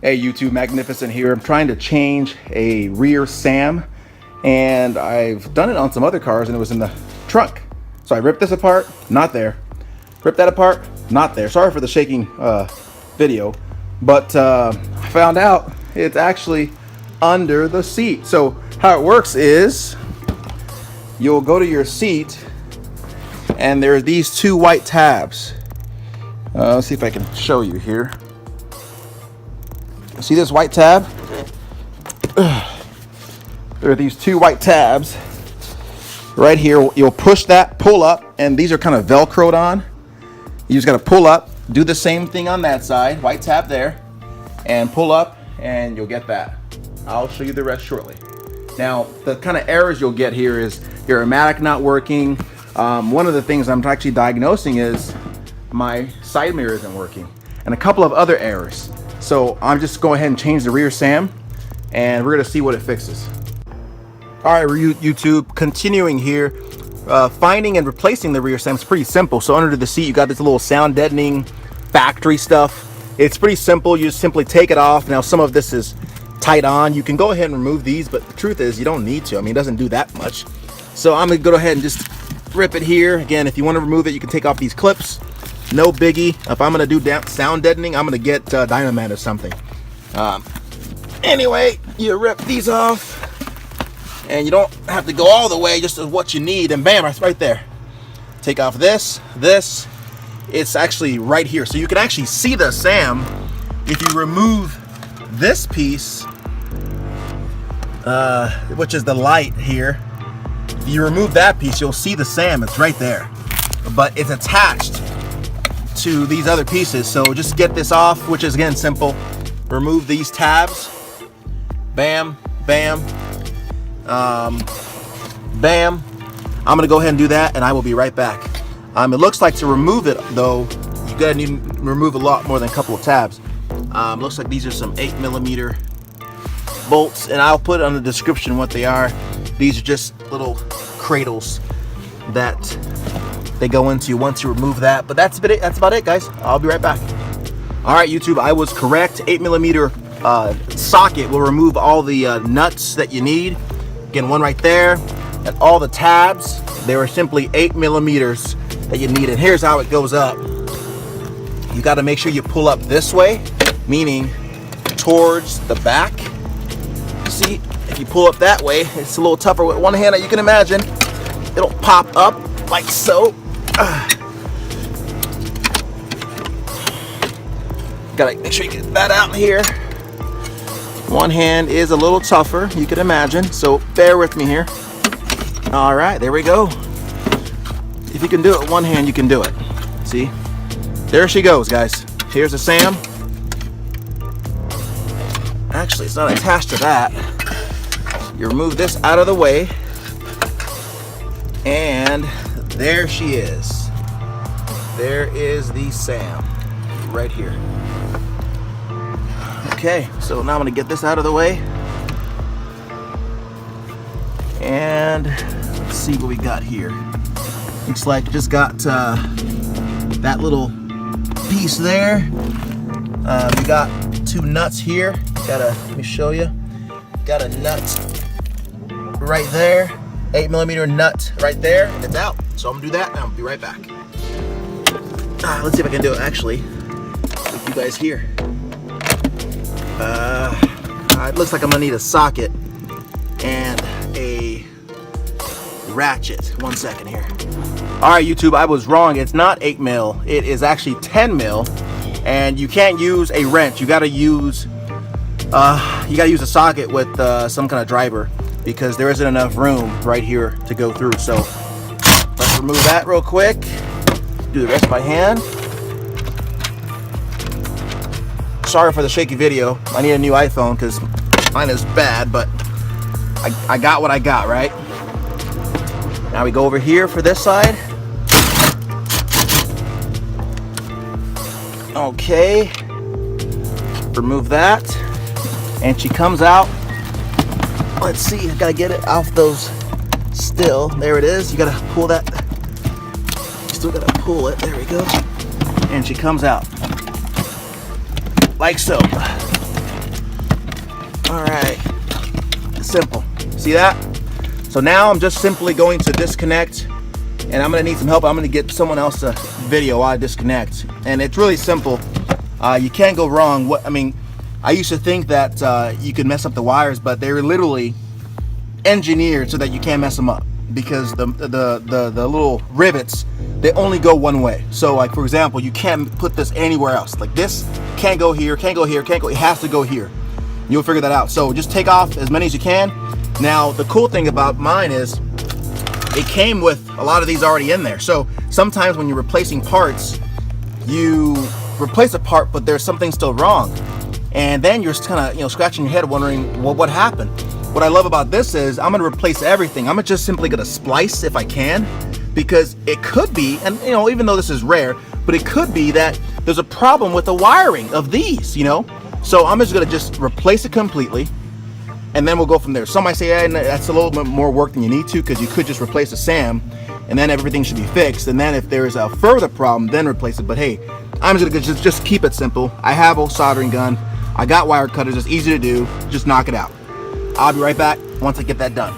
Hey YouTube, Magnificent here. I'm trying to change a rear SAM, and I've done it on some other cars and it was in the trunk. So I ripped this apart, not there. Ripped that apart, not there. Sorry for the shaking video, but I found out it's actually under the seat. So how it works is you'll go to your seat and there are these two white tabs. Let's see if I can show you here. See this white tab? There are these two white tabs right here. You'll push that, pull up, and these are kind of velcroed on. You just got to pull up, do the same thing on that side, white tab there, and pull up, and you'll get that. I'll show you the rest shortly. Now, the kind of errors you'll get here is your automatic not working. One of the things I'm actually diagnosing is my side mirror isn't working, and a couple of other errors. So I'm just go ahead and change the rear SAM, and we're gonna see what it fixes. All right, YouTube, continuing here. Finding and replacing the rear SAM is pretty simple. So under the seat, you got this little sound deadening factory stuff. It's pretty simple. You just simply take it off. Now some of this is tight on. You can go ahead and remove these, but the truth is you don't need to. I mean, it doesn't do that much. So I'm gonna go ahead and just rip it here. Again, if you want to remove it, you can take off these clips. No biggie. If I'm gonna do sound deadening, I'm gonna get Dynamat or something. Anyway, you rip these off, and you don't have to go all the way, just what you need, and bam, it's right there. Take off this. It's actually right here, so you can actually see the SAM. If you remove this piece, which is the light here, if you remove that piece, you'll see the SAM. It's right there, but it's attached to these other pieces. So just get this off, which is again simple. Remove these tabs. Bam, bam, bam. I'm gonna go ahead and do that, and I will be right back. It looks like to remove it though, you gotta need to remove a lot more than a couple of tabs. Looks like these are some 8mm bolts, and I'll put on the description what they are. These are just little cradles that they go into once you remove that. But that's about it, guys. I'll be right back. All right, YouTube, I was correct. 8mm socket will remove all the nuts that you need. Again, one right there, and all the tabs. They were simply 8mm that you need. And here's how it goes up. You got to make sure you pull up this way, meaning towards the back. See, if you pull up that way, it's a little tougher with one hand, as you can imagine. It'll pop up like so. Gotta make sure you get that out here. One hand is a little tougher, you can imagine, so bear with me here. All right, there we go. If you can do it with one hand, you can do it. See? There she goes, guys. Here's the SAM. Actually, it's not attached to that. You remove this out of the way, and there she is. There is the SAM right here. Okay, so now I'm gonna get this out of the way, and let's see what we got here. Looks like just got that little piece there. We got two nuts here. Let me show you. Got a nut right there, 8mm nut right there, and it's out. So I'm gonna do that, and I'll be right back. Let's see if I can do it actually with you guys here. It looks like I'm gonna need a socket and a ratchet. 1 second here. All right, YouTube, I was wrong. It's not 8mm. It is actually 10mm, and you can't use a wrench. You gotta use a socket with some kind of driver, because there isn't enough room right here to go through. So let's remove that real quick. Do the rest by hand. Sorry for the shaky video. I need a new iPhone because mine is bad, but I got what I got, right? Now we go over here for this side. Okay. Remove that. And she comes out. Let's see, I gotta get it off those still. There it is. You gotta pull that. You still gotta pull it. There we go. And she comes out like so. All right, simple. See that? So now I'm just simply going to disconnect, and I'm gonna need some help. I'm gonna get someone else a video while I disconnect. And it's really simple. You can't go wrong. I used to think that you could mess up the wires, but they're literally engineered so that you can't mess them up, because the little rivets, they only go one way. So like, for example, you can't put this anywhere else. Like this can't go here, can't go here, can't go, it has to go here. You'll figure that out. So just take off as many as you can. Now the cool thing about mine is it came with a lot of these already in there. So sometimes when you're replacing parts, you replace a part but there's something still wrong, and then you're kind of scratching your head wondering, well, what happened? What I love about this is I'm gonna replace everything. I'm just simply gonna splice if I can, because it could be, and even though this is rare, but it could be that there's a problem with the wiring of these, So I'm just gonna replace it completely, and then we'll go from there. Some might say, hey, that's a little bit more work than you need to, because you could just replace a SAM and then everything should be fixed. And then if there's a further problem, then replace it. But hey, I'm just gonna just keep it simple. I have a soldering gun. I got wire cutters. It's easy to do. Just knock it out. I'll be right back once I get that done.